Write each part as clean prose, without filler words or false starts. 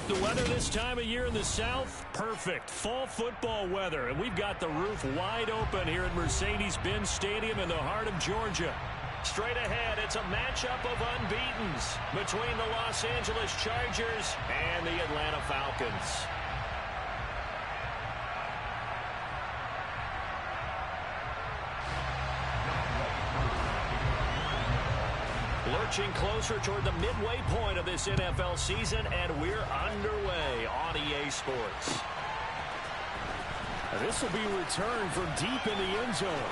The weather this time of year in the South, perfect. Fall football weather. And we've got the roof wide open here at Mercedes-Benz Stadium in the heart of Georgia. Straight ahead, it's a matchup of unbeatens between the Los Angeles Chargers and the Atlanta Falcons. Lurching closer toward the midway point of this NFL season, and we're underway on EA Sports. This will be returned from deep in the end zone.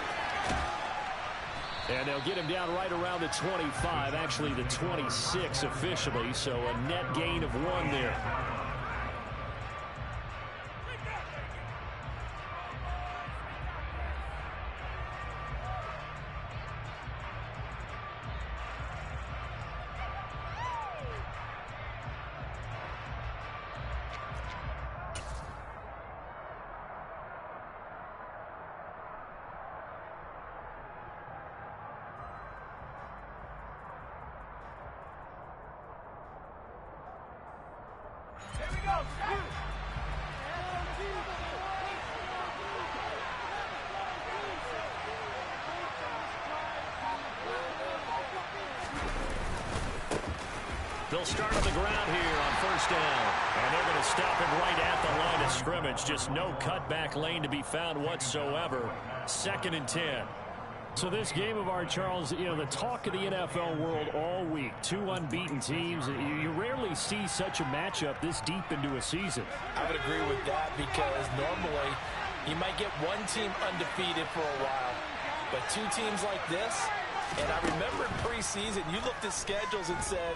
And they'll get him down right around the 25, actually the 26 officially, so a net gain of 1 there. They'll start on the ground here on first down. And they're going to stop him right at the line of scrimmage. Just no cutback lane to be found whatsoever. 2nd and 10. So this game of ours, Charles, you know, the talk of the NFL world all week. 2 unbeaten teams. You rarely see such a matchup this deep into a season. I would agree with that because normally you might get one team undefeated for a while. But 2 teams like this, and I remember in preseason, you looked at schedules and said,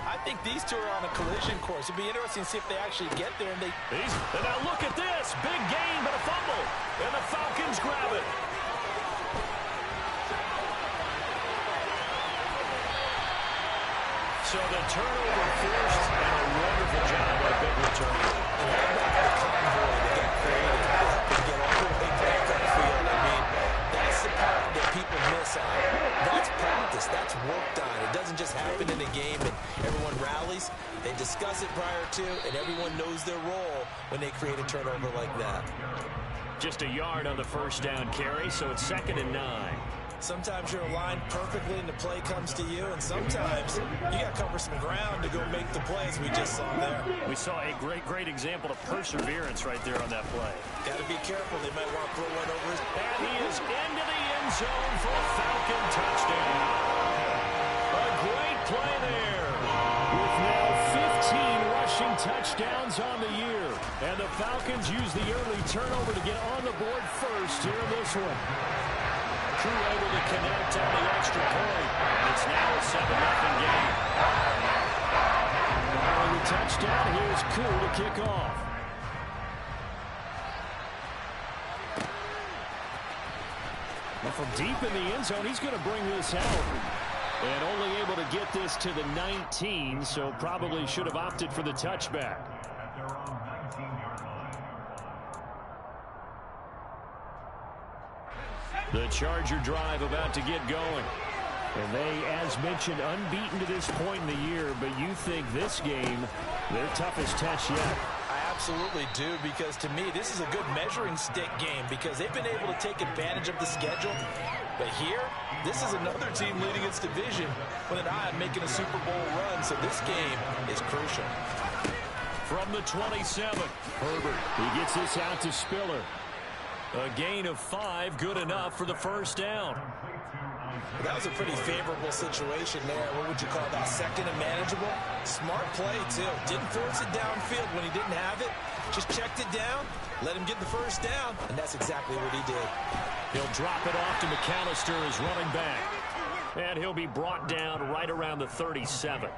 I think these 2 are on a collision course. It'd be interesting to see if they actually get there. And now look at this. Big gain, but a fumble. And the Falcons grab it. So the turnover forced, and a wonderful job by big return. And how about the convoy that got created to help them get all the way back on the field? I mean, that's the part that people miss on. That's practice. That's work done. It doesn't just happen in a game and everyone rallies. They discuss it prior to, and everyone knows their role when they create a turnover like that. Just a yard on the first down carry, so it's 2nd and 9. Sometimes you're aligned perfectly and the play comes to you, and sometimes you got to cover some ground to go make the plays we just saw there. We saw a great example of perseverance right there on that play. Got to be careful. They might want to throw one over his... And he is into the end zone for a Falcon touchdown. A great play there. With now 15 rushing touchdowns on the year. And the Falcons use the early turnover to get on the board first here in this one. Crew able to connect on the extra point. And it's now a 7-0 game. Following the touchdown, here's Crew to kick off. And from deep in the end zone, he's going to bring this out. And only able to get this to the 19, so probably should have opted for the touchback. The Charger drive about to get going. And they, as mentioned, unbeaten to this point in the year, but you think this game, their toughest test yet. I absolutely do, because to me, this is a good measuring stick game because they've been able to take advantage of the schedule. But here, this is another team leading its division with an eye on making a Super Bowl run, so this game is crucial. From the 27, Herbert. He gets this out to Spiller. A gain of 5, good enough for the first down. That was a pretty favorable situation there. What would you call that? 2nd and manageable? Smart play, too. Didn't force it downfield when he didn't have it. Just checked it down, let him get the first down, and that's exactly what he did. He'll drop it off to McAllister as running back. And he'll be brought down right around the 37.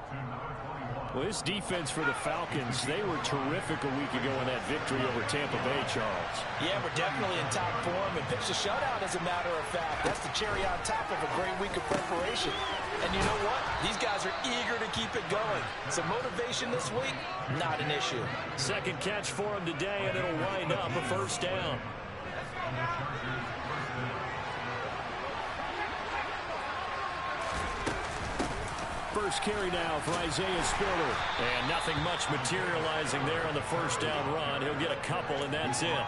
Well, this defense for the Falcons, they were terrific a week ago in that victory over Tampa Bay, Charles. Yeah, we're definitely in top form and pitched a shutout, as a matter of fact. That's the cherry on top of a great week of preparation. And you know what? These guys are eager to keep it going. So motivation this week, not an issue. Second catch for him today, and it'll wind up a first down. first carry now for Isaiah Spiller. And nothing much materializing there on the first down run. He'll get a couple, and that's it.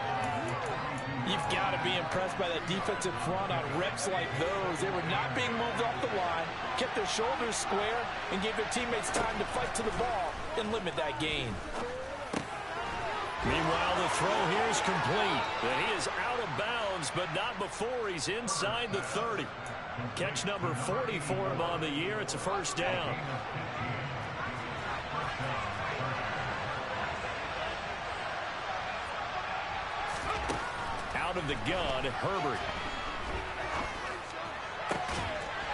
You've got to be impressed by that defensive front on reps like those. They were not being moved off the line, kept their shoulders square, and gave their teammates time to fight to the ball and limit that gain. Meanwhile, the throw here is complete. And he is out of bounds, but not before he's inside the 30. Catch number 40 for him on the year. It's a first down. Out of the gun, Herbert.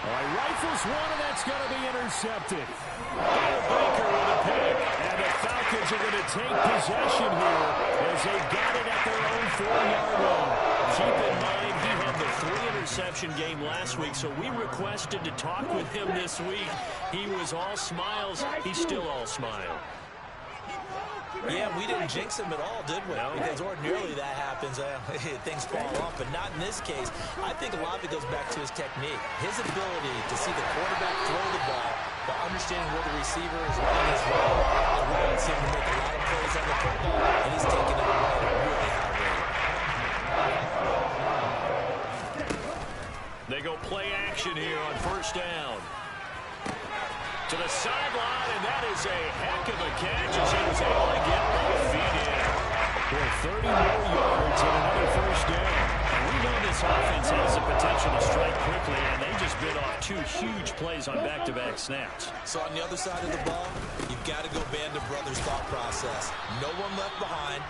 All right, rifles one, and that's going to be intercepted. Baker with a pick. And the Falcons are going to take possession here as they got it at their own 4-yard line. Keep in mind, he had the 3-interception game last week, so we requested to talk with him this week. He was all smiles. He's still all smile. Yeah, we didn't jinx him at all, did we? No. Because ordinarily that happens. Things fall off, but not in this case. I think a lot of it goes back to his technique. His ability to see the quarterback throw the ball while understanding where the receiver is running his route allows him to make a lot of plays on the football, and he's taking it away at a really high rate. They go play action here on first down. To the sideline, and that is a heck of a catch as he was able to get both feet in. For 30 more yards and another first down. And we know this offense has the potential to strike quickly, and they just bit off 2 huge plays on back-to-back snaps. So on the other side of the ball, you've got to go Band of Brothers thought process. No one left behind,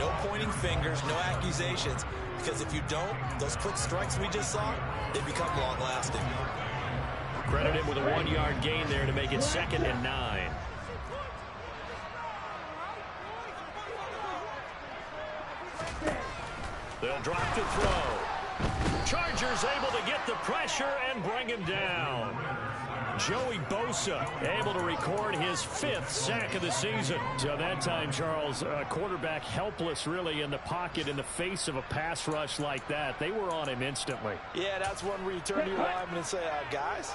no pointing fingers, no accusations, because if you don't, those quick strikes we just saw, they become long-lasting. Credit him with a 1-yard gain there to make it 2nd and 9. They'll drop to throw. Chargers able to get the pressure and bring him down. Joey Bosa able to record his 5th sack of the season. So that time, Charles, quarterback helpless really in the pocket in the face of a pass rush like that. They were on him instantly. Yeah, that's one where you turn to your lineman and say, guys,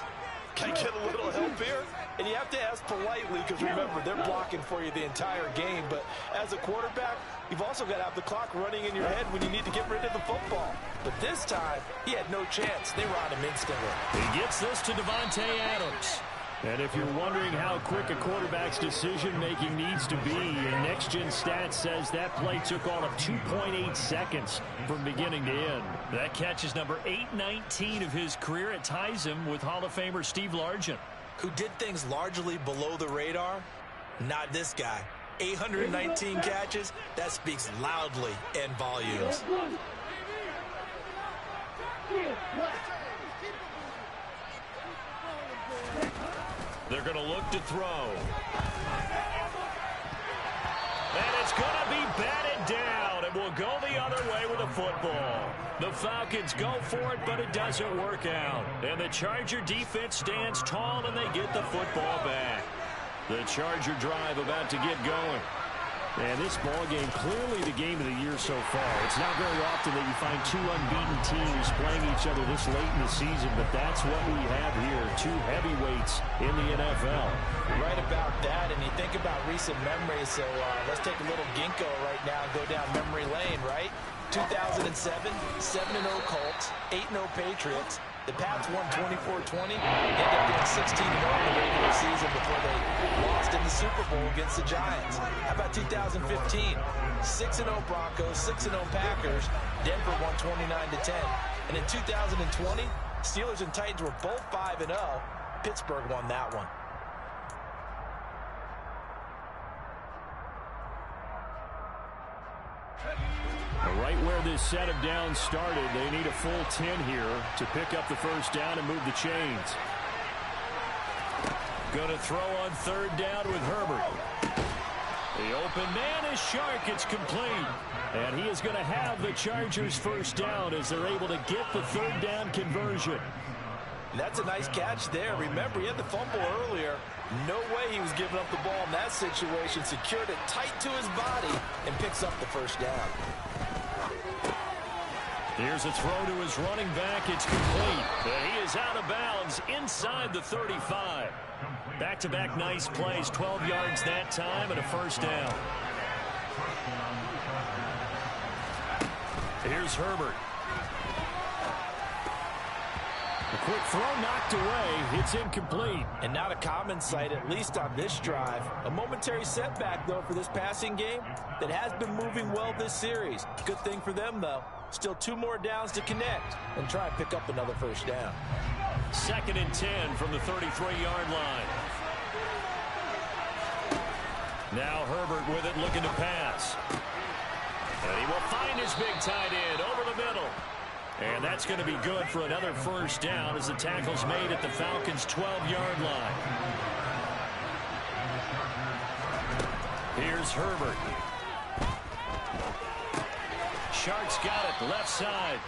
can I get a little help here? And you have to ask politely because, remember, they're blocking for you the entire game. But as a quarterback, you've also got to have the clock running in your head when you need to get rid of the football. But this time, he had no chance. They were on him instantly. He gets this to Devontae Adams. And if you're wondering how quick a quarterback's decision-making needs to be, Next Gen Stats says that play took all of 2.8 seconds from beginning to end. That catch is number 819 of his career. It ties him with Hall of Famer Steve Largent, who did things largely below the radar. Not this guy. 819 catches, that speaks loudly in volumes. They're going to look to throw. And it's going to be batted down. It will go the other way with the football. The Falcons go for it, but it doesn't work out. And the Charger defense stands tall, and they get the football back. The Charger drive about to get going. And this ball game, clearly the game of the year so far. It's not very often that you find 2 unbeaten teams playing each other this late in the season, but that's what we have here, 2 heavyweights in the NFL. Right about that, and you think about recent memories, so let's take a little ginkgo right now and go down memory lane, right? 2007, 7-0 Colts, 8-0 Patriots. The Pats won 24-20, ended up being 16-0 in the regular season before they lost in the Super Bowl against the Giants. How about 2015? 6-0 Broncos, 6-0 Packers. Denver won 29-10. And in 2020, Steelers and Titans were both 5-0. Pittsburgh won that one. Right where this set of downs started, they need a full 10 here to pick up the first down and move the chains. Going to throw on 3rd down with Herbert. The open man is Shark. It's complete. And he is going to have the Chargers first down as they're able to get the 3rd down conversion. That's a nice catch there. Remember, he had the fumble earlier. No way he was giving up the ball in that situation. Secured it tight to his body and picks up the first down. Here's a throw to his running back. It's complete. He is out of bounds inside the 35. Back-to-back nice plays, 12 yards that time and a first down. Here's Herbert. A quick throw knocked away. It's incomplete. And not a common sight, at least on this drive. A momentary setback, though, for this passing game that has been moving well this series. Good thing for them, though. Still 2 more downs to connect and try and pick up another first down. 2nd and 10 from the 33-yard line. Now Herbert with it, looking to pass. And he will find his big tight end over the middle. And that's going to be good for another first down as the tackle's made at the Falcons' 12-yard line. Here's Herbert. Sharks got it, left side.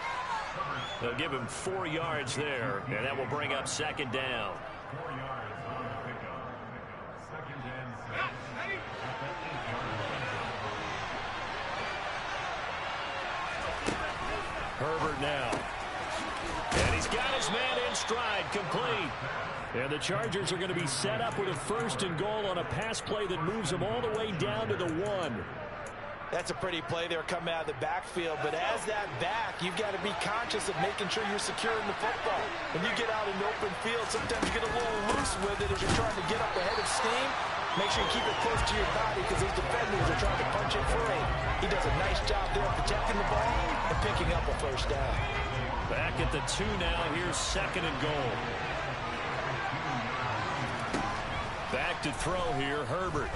They'll give him 4 yards there, and that will bring up 2nd down. Herbert now. And he's got his man in stride, complete. And the Chargers are going to be set up with a 1st and goal on a pass play that moves them all the way down to the 1. That's a pretty play there coming out of the backfield, but as that back, you've got to be conscious of making sure you're securing the football. When you get out in the open field, sometimes you get a little loose with it as you're trying to get up ahead of steam. Make sure you keep it close to your body because those defenders are trying to punch it free. He does a nice job there protecting the ball and picking up a first down. Back at the 2 now. Here's 2nd and goal. Back to throw here, Herbert.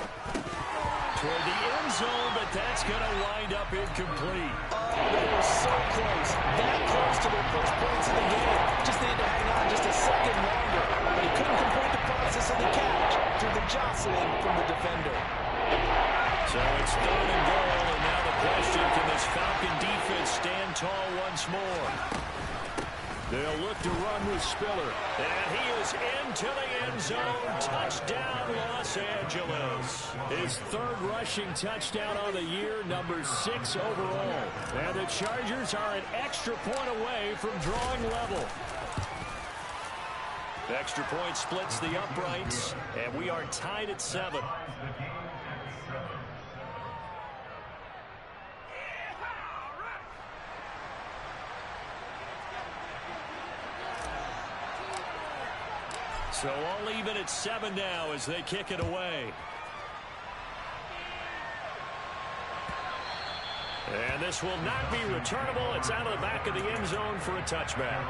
Toward the end zone, but that's going to wind up incomplete. They were so close. That close to their first points in the game. Just needed to hang on just a second longer. But he couldn't complete the process of the catch through the jostling from the defender. So it's 3rd and goal, and now the question, can this Falcon defense stand tall once more? They'll look to run with Spiller. And he is into the end zone. Touchdown, Los Angeles. His 3rd rushing touchdown on the year, number 6 overall. And the Chargers are an extra point away from drawing level. Extra point splits the uprights, and we are tied at 7. So all even at 7 now as they kick it away. And this will not be returnable. It's out of the back of the end zone for a touchback.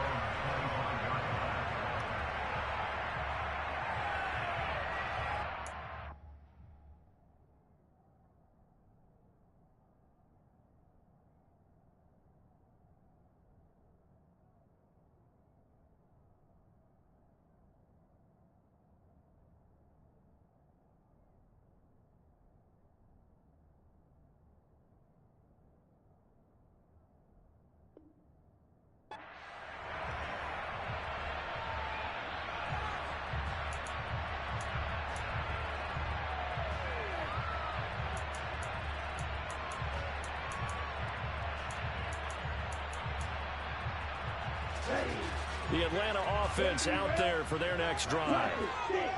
The Atlanta offense out there for their next drive.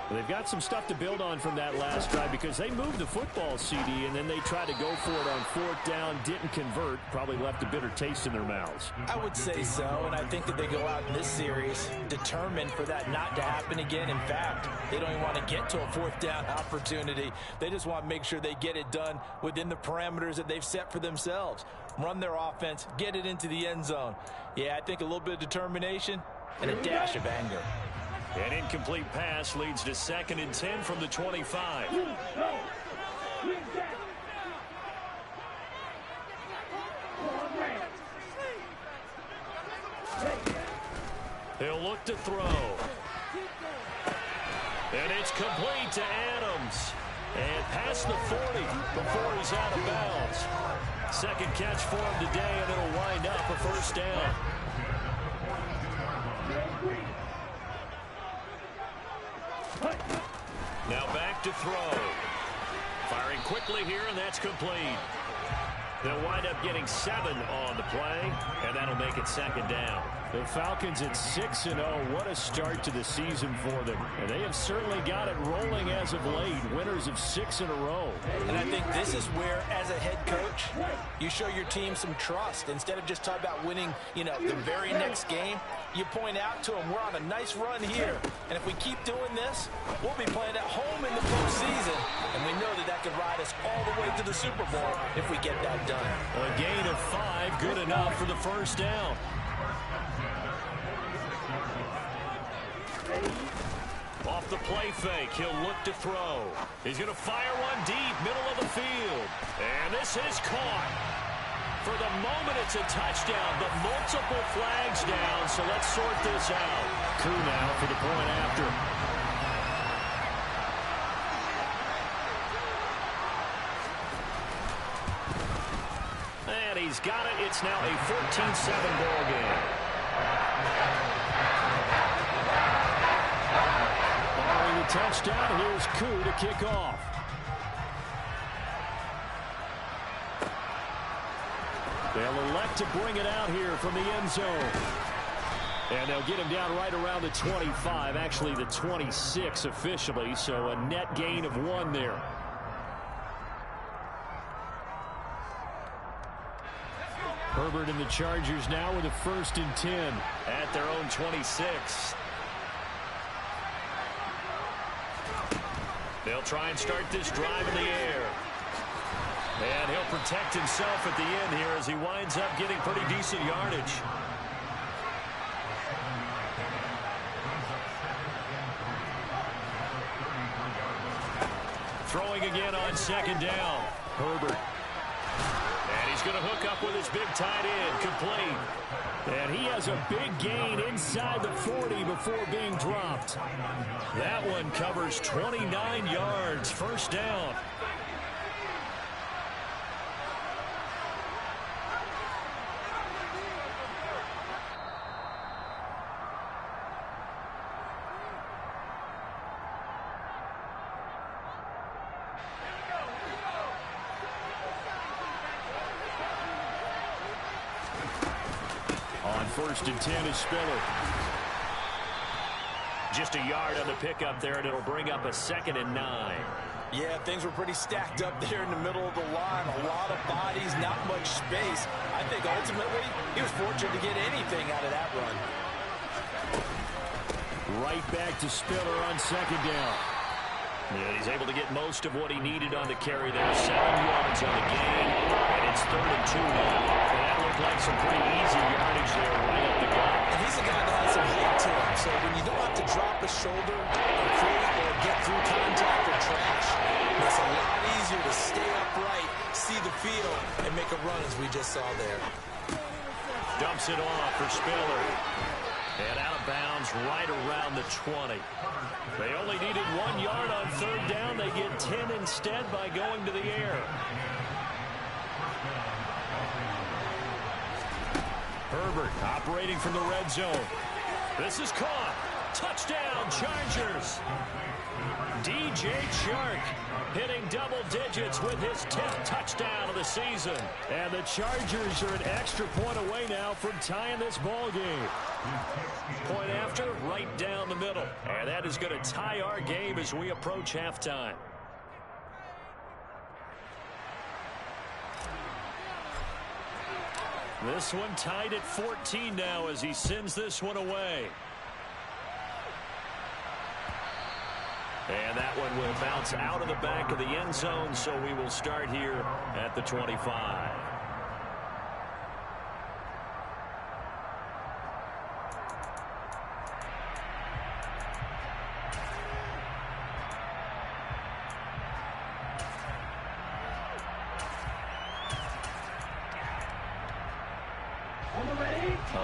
They've got some stuff to build on from that last drive because they moved the football, CD, and then they tried to go for it on 4th down, didn't convert, probably left a bitter taste in their mouths. I would say so, and I think that they go out in this series determined for that not to happen again. In fact, they don't even want to get to a 4th down opportunity. They just want to make sure they get it done within the parameters that they've set for themselves. Run their offense, get it into the end zone. Yeah, I think a little bit of determination and a dash of anger. An incomplete pass leads to 2nd and 10 from the 25. He'll look to throw. And it's complete to Adams. And past the 40 before he's out of bounds. 2nd catch for him today, and it'll wind up a first down. Now back to throw. Firing quickly here, and that's complete. They'll wind up getting 7 on the play, and that'll make it second down. The Falcons at 6-0. What a start to the season for them. And they have certainly got it rolling as of late. Winners of 6 in a row. And I think this is where, as a head coach, you show your team some trust. Instead of just talking about winning, the very next game, you point out to them, we're on a nice run here. And if we keep doing this, we'll be playing at home in the postseason. And we know that could ride us all the way to the Super Bowl if we get that done. A gain of 5, good enough for the first down. Off the play fake, he'll look to throw. He's going to fire one deep, middle of the field. And this is caught. For the moment, it's a touchdown, but multiple flags down, so let's sort this out. Coup now for the point after. And he's got it. It's now a 14-7 ball game. Following the touchdown, here's Coup to kick off. They'll elect to bring it out here from the end zone. And they'll get him down right around the 25, actually the 26 officially, so a net gain of 1 there. Herbert and the Chargers now with a 1st and 10. At their own 26. They'll try and start this drive in the air. And he'll protect himself at the end here as he winds up getting pretty decent yardage. Throwing again on 2nd down. Herbert. And he's going to hook up with his big tight end. Complete. And he has a big gain inside the 40 before being dropped. That one covers 29 yards. First down. On 1st and 10 is Spiller. Just a yard on the pickup there, and it'll bring up a 2nd and 9. Yeah, things were pretty stacked up there in the middle of the line. A lot of bodies, not much space. I think ultimately he was fortunate to get anything out of that run. Right back to Spiller on 2nd down. Yeah, he's able to get most of what he needed on the carry there. 7 yards on the gain, and it's 3rd and 2 now. And that looked like some pretty easy yardage there right up the gut. And he's a guy that has some height to him. So when you don't have to drop a shoulder or get through contact or trash, it's a lot easier to stay upright, see the field, and make a run as we just saw there. Dumps it off for Spiller. And out of bounds right around the 20. They only needed 1 yard on 3rd down. They get 10 instead by going to the air. Herbert operating from the red zone. This is caught. Touchdown, Chargers. DJ Chark hitting double digits with his 10th touchdown of the season. And the Chargers are an extra point away now from tying this ball game. Point after, right down the middle. And that is going to tie our game as we approach halftime. This one tied at 14 now as he sends this one away. And that one will bounce out of the back of the end zone, so we will start here at the 25.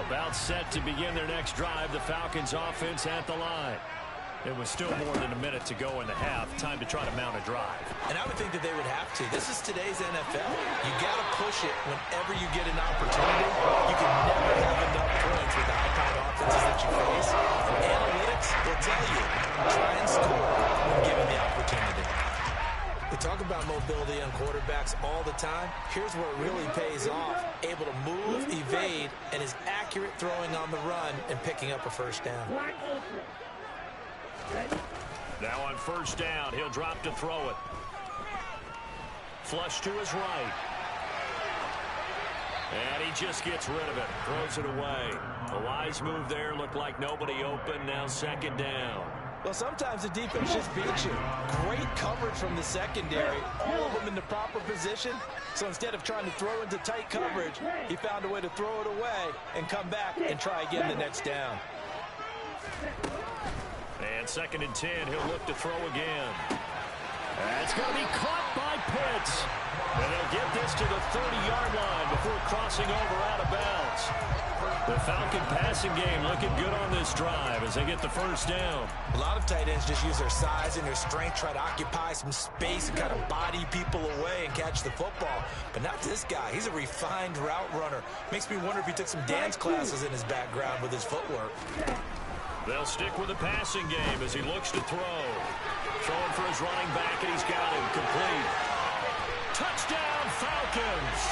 About set to begin their next drive. The Falcons offense at the line. It was still more than a minute to go in the half. Time to try to mount a drive. And I would think that they would have to. This is today's NFL. You got to push it whenever you get an opportunity. You can never have enough points with the high-powered offenses that you face. And analytics will tell you, try and score when given the opportunity. We talk about mobility on quarterbacks all the time, here's where it really pays off. Able to move, evade, and is accurate throwing on the run and picking up a first down. Now on first down, he'll drop to throw it. Flush to his right. And he just gets rid of it. Throws it away. A wise move there. Looked like nobody open. Now second down. Well, sometimes the defense just beats you. Great coverage from the secondary. All of them in the proper position. So instead of trying to throw into tight coverage, he found a way to throw it away and come back and try again the next down. And second and 10, he'll look to throw again. That's going to be caught by Pitts. And they'll get this to the 30-yard line before crossing over out of bounds. The Falcon passing game looking good on this drive as they get the first down. A lot of tight ends just use their size and their strength, try to occupy some space and kind of body people away and catch the football. But not this guy. He's a refined route runner. Makes me wonder if he took some dance classes in his background with his footwork. They'll stick with the passing game as he looks to throw. Throwing for his running back, and he's got him complete. Touchdown, Falcons!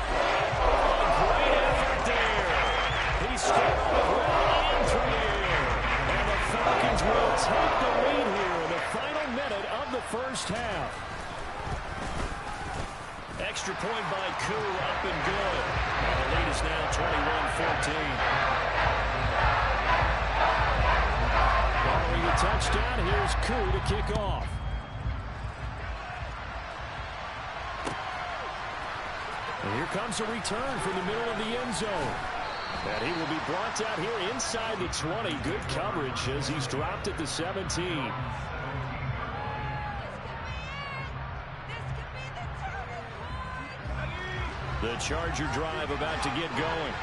A great effort there. He started well in through the air. And the Falcons will take the lead here in the final minute of the first half. Extra point by Koo, up and good. And the lead is now 21-14. Following the touchdown, here's Koo to kick off. And here comes a return from the middle of the end zone. And he will be brought out here inside the 20. Good coverage as he's dropped at the 17. The Charger drive about to get going.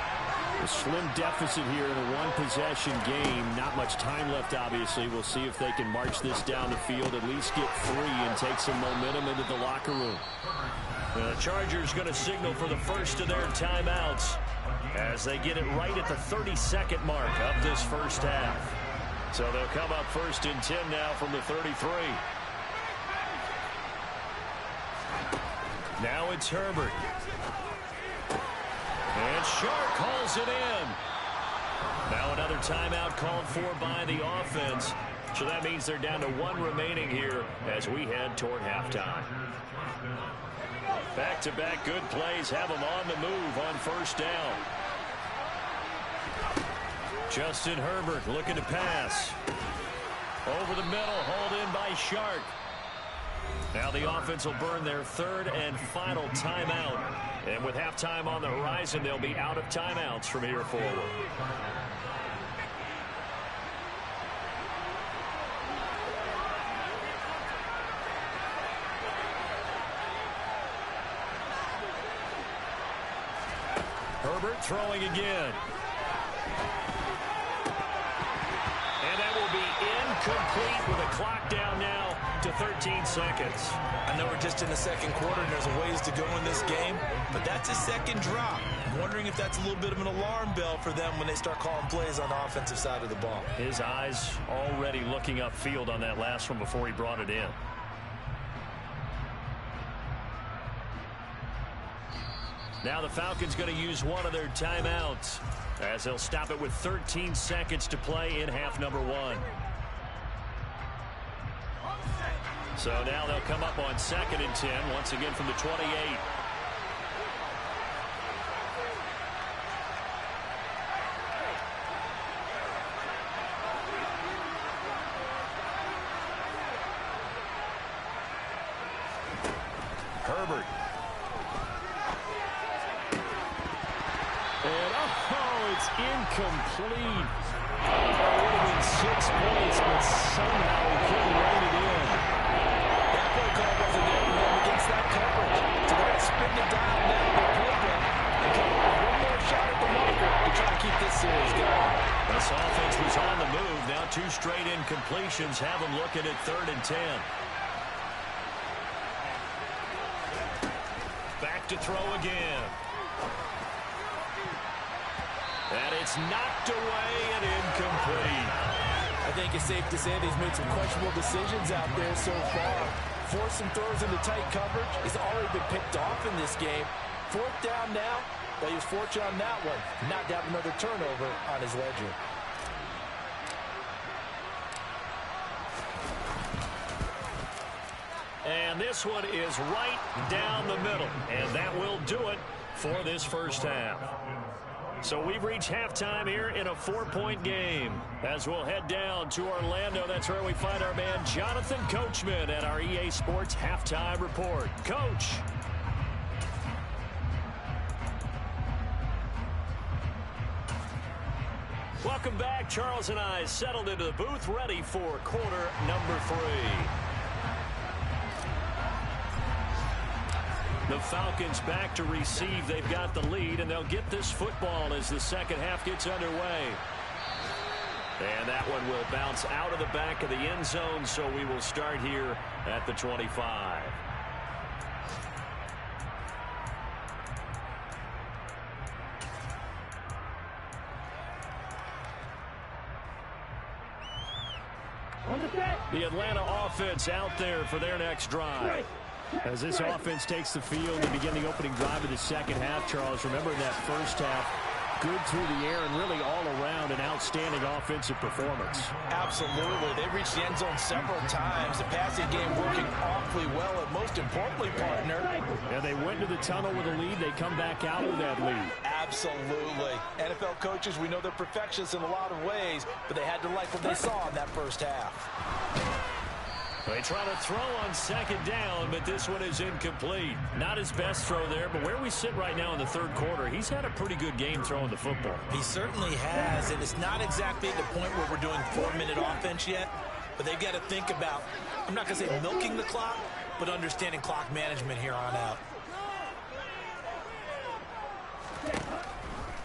A slim deficit here in a one-possession game. Not much time left, obviously. We'll see if they can march this down the field, at least get 3 and take some momentum into the locker room. The Chargers going to signal for the first of their timeouts as they get it right at the 32nd mark of this first half. So they'll come up first and 10 now from the 33. Now it's Herbert. And Shark calls it in. Now another timeout called for by the offense. So that means they're down to 1 remaining here as we head toward halftime. Back-to-back good plays have them on the move on first down. Justin Herbert looking to pass. Over the middle, hauled in by Shark. Now the offense will burn their 3rd and final timeout. And with halftime on the horizon, they'll be out of timeouts from here forward. Herbert throwing again. And that will be incomplete with a clock down now to 13 seconds. I know we're just in the second quarter and there's a ways to go in this game, but that's a second drop. I'm wondering if that's a little bit of an alarm bell for them when they start calling plays on the offensive side of the ball. His eyes already looking upfield on that last one before he brought it in. Now the Falcons going to use one of their timeouts as they'll stop it with 13 seconds to play in half number 1. So now they'll come up on 2nd and 10, once again from the 28. Herbert. And it's incomplete. It would have been 6 points, but somehow he couldn't rein it in. That play call wasn't there for them against that coverage. So they're going to spin the dial now in their playbook and come up with one more shot at the marker to try to keep this series going. This offense was on the move. Now 2 straight incompletions have them looking at 3rd and 10. Back to throw again. And it's knocked away and incomplete. I think it's safe to say that he's made some questionable decisions out there so far. force some throws into tight coverage. He's already been picked off in this game. 4th down now, but he was fortunate on that one. Not to have another turnover on his ledger. And this one is right down the middle. And that will do it for this first half. So we've reached halftime here in a 4-point game. As we'll head down to Orlando, that's where we find our man Jonathan Coachman at our EA Sports Halftime Report. Coach. Welcome back. Charles and I settled into the booth, ready for quarter number 3. The Falcons back to receive. They've got the lead, and they'll get this football as the second half gets underway. And that one will bounce out of the back of the end zone, so we will start here at the 25. The Atlanta offense out there for their next drive. As this offense takes the field to begin the opening drive of the second half, Charles, remember in that first half, good through the air and really all around an outstanding offensive performance. Absolutely. They reached the end zone several times. The passing game working awfully well, and most importantly, partner. And they went to the tunnel with a lead. They come back out with that lead. Absolutely. NFL coaches, we know they're perfectionists in a lot of ways, but they had to like what they saw in that first half. They try to throw on second down, but this one is incomplete. Not his best throw there, but where we sit right now in the third quarter, he's had a pretty good game throwing the football. He certainly has, and it's not exactly at the point where we're doing 4-minute offense yet, but they've got to think about, I'm not going to say milking the clock, but understanding clock management here on out.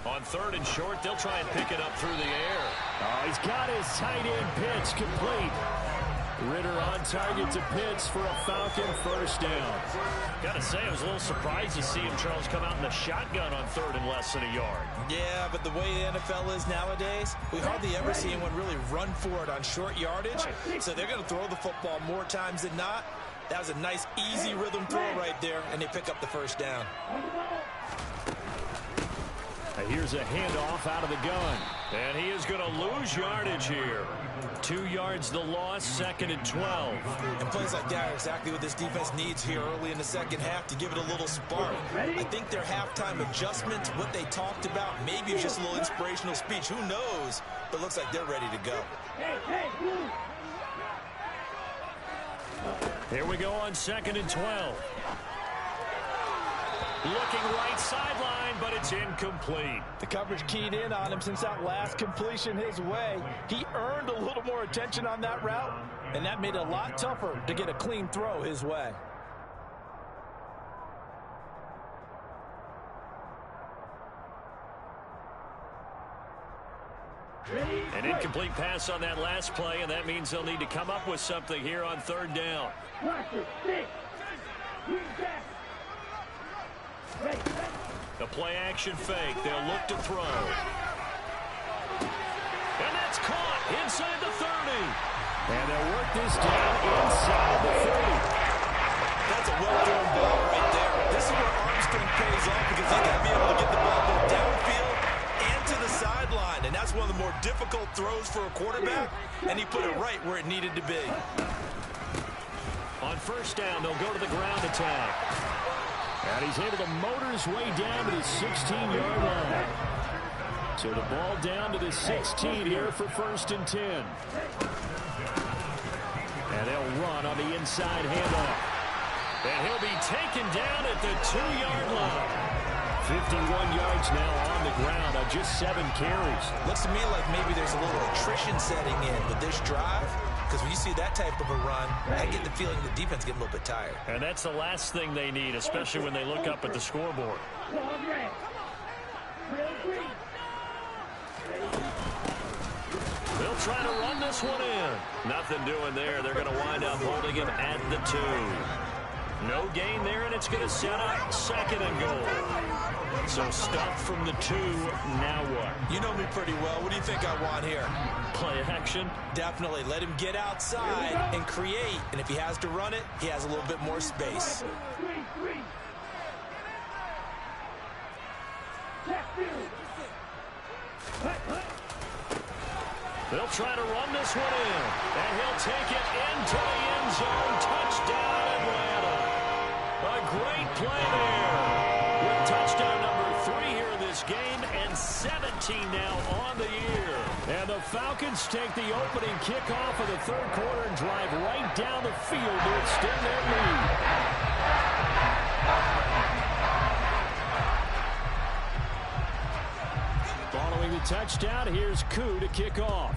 On 3rd and short, they'll try and pick it up through the air. Oh, he's got his tight end pitch complete. Ritter on target to Pitts for a Falcon first down. Got to say, I was a little surprised to see him, Charles, come out in the shotgun on 3rd and less than a yard. Yeah, but the way the NFL is nowadays, we hardly ever see anyone really run for it on short yardage. So they're going to throw the football more times than not. That was a nice, easy rhythm throw right there, and they pick up the first down. Here's a handoff out of the gun. And he is going to lose yardage here. 2 yards the loss, 2nd and 12. And plays like that are exactly what this defense needs here early in the second half to give it a little spark. I think their halftime adjustment, what they talked about, maybe it's just a little inspirational speech. Who knows? But looks like they're ready to go. Here we go on 2nd and 12. Looking right sideline, but it's incomplete. The coverage keyed in on him since that last completion his way. He earned a little more attention on that route, and that made it a lot tougher to get a clean throw his way. An incomplete pass on that last play, and that means they'll need to come up with something here on 3rd down. The play-action fake. They'll look to throw. And that's caught inside the 30. And they'll work this down inside the 30. That's a well-thrown ball right there. This is where Armstrong pays off because he's got to be able to get the ball both downfield and to the sideline. And that's one of the more difficult throws for a quarterback. And he put it right where it needed to be. On 1st down, they'll go to the ground attack. And he's able to motor his way down to the 16-yard line. So the ball down to the 16 here for 1st and 10. And they'll run on the inside handoff. And he'll be taken down at the 2-yard line. 51 yards now on the ground on just 7 carries. Looks to me like maybe there's a little attrition setting in with this drive. Because when you see that type of a run, I get the feeling the defense getting a little bit tired. And that's the last thing they need, especially when they look up at the scoreboard. They'll try to run this one in. Nothing doing there. They're going to wind up holding him at the 2. No gain there, and it's going to set up 2nd and goal. So stuff from the 2. Now what? You know me pretty well. What do you think I want here? Play action? Definitely. Let him get outside and create. And if he has to run it, he has a little bit more space. They'll try to run this one in. And he'll take it into the end zone. Touchdown, Atlanta. A great play there. With touchdown number 3 here in this game, and 17 now on the year. And the Falcons take the opening kickoff of the third quarter and drive right down the field to extend their lead. Following the touchdown, here's GOW to kick off.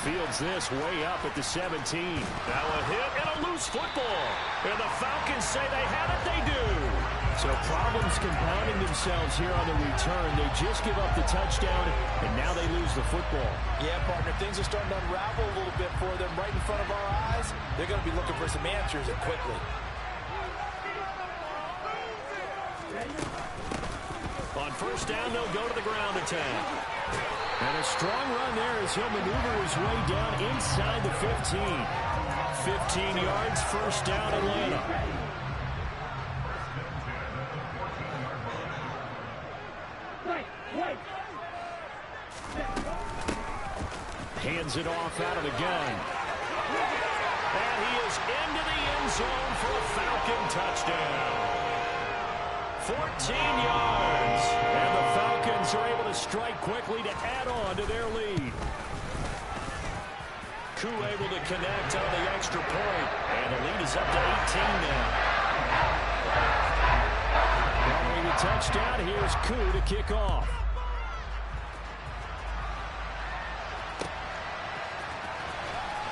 Fields this way up at the 17. Now a hit and a loose football. And the Falcons say they have it, they do. So problems compounding themselves here on the return. They just give up the touchdown, and now they lose the football. Yeah, partner, things are starting to unravel a little bit for them right in front of our eyes. They're going to be looking for some answers, and quickly. On first down, they'll go to the ground attack. And a strong run there as he'll maneuver his way down inside the 15. 15 yards, first down, Atlanta. Hands it off out of the gun. And he is into the end zone for a Falcon touchdown. 14 yards. And the Falcons are able to strike quickly to add on to their lead. GOW able to connect on the extra point. And the lead is up to 18 now. Following the touchdown, here's GOW to kick off.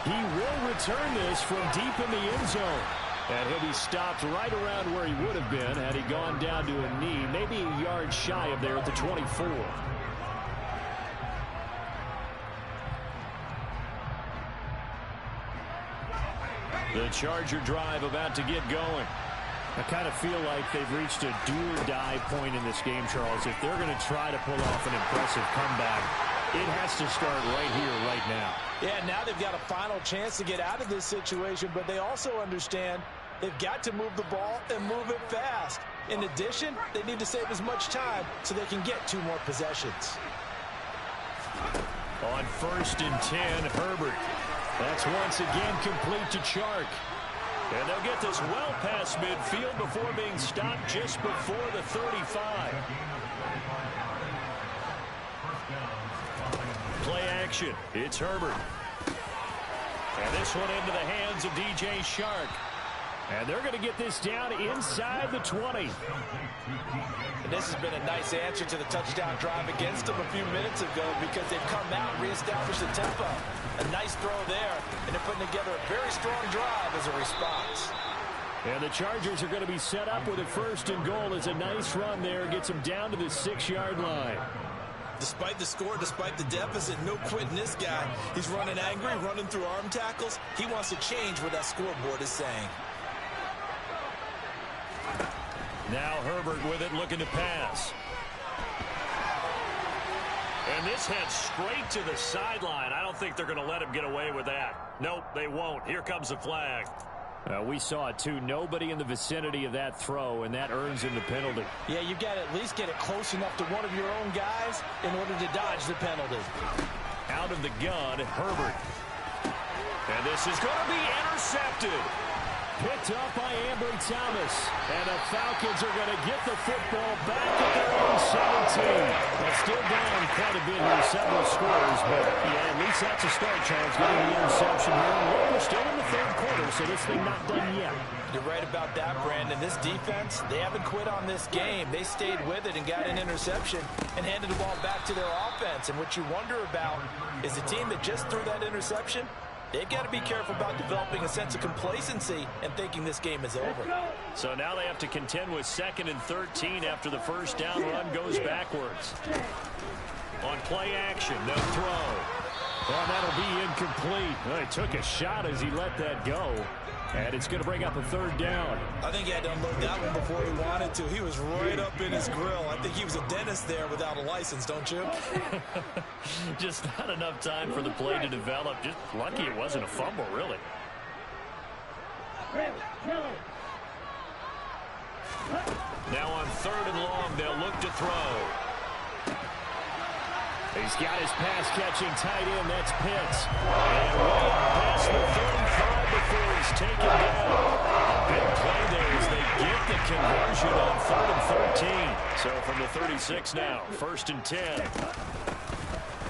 He will return this from deep in the end zone. And he'll be stopped right around where he would have been had he gone down to a knee, maybe a yard shy of there at the 24. The Charger drive about to get going. I kind of feel like they've reached a do-or-die point in this game, Charles. If they're going to try to pull off an impressive comeback, it has to start right here, right now. Yeah, now they've got a final chance to get out of this situation, but they also understand they've got to move the ball and move it fast. In addition, they need to save as much time so they can get 2 more possessions. On first and 10, Herbert. That's once again complete to Chark. And they'll get this well past midfield before being stopped just before the 35. Play action. It's Herbert. And this one into the hands of DJ Chark. And they're going to get this down inside the 20. And this has been a nice answer to the touchdown drive against them a few minutes ago because they've come out and reestablished the tempo. A nice throw there, and they're putting together a very strong drive as a response. And the Chargers are going to be set up with a first and goal as a nice run there. Gets them down to the 6-yard line. Despite the score, despite the deficit, no quitting this guy. He's running angry, running through arm tackles. He wants to change what that scoreboard is saying. Now Herbert with it, looking to pass. And this heads straight to the sideline. I don't think they're going to let him get away with that. Nope, they won't. Here comes the flag. We saw it too. Nobody in the vicinity of that throw, and that earns him the penalty. Yeah, you've got to at least get it close enough to one of your own guys in order to dodge the penalty. Out of the gun, Herbert. And this is going to be intercepted. Picked up by Ambry Thomas. And the Falcons are going to get the football back at their own 17. They're still down quite a bit here, several scores. But, yeah, at least that's a start, Charles, getting the interception here. Look, we're still in the third quarter, so this thing not done yet. You're right about that, Brandon. This defense, they haven't quit on this game. They stayed with it and got an interception and handed the ball back to their offense. And what you wonder about is the team that just threw that interception, they've got to be careful about developing a sense of complacency and thinking this game is over. So now they have to contend with 2nd and 13 after the first down run goes backwards. On play action, they'll throw. Well, that'll be incomplete. Well, he took a shot as he let that go. And it's going to bring up a third down. I think he had to unload that one before he wanted to. He was right up in his grill. I think he was a dentist there without a license, don't you? Just not enough time for the play to develop. Just lucky it wasn't a fumble, really. Now on 3rd and long, they'll look to throw. He's got his pass-catching tight end. That's Pitts. And way up past the 35 before he's taken down. A big play there as they get the conversion on 3rd and 13. So from the 36 now, 1st and 10.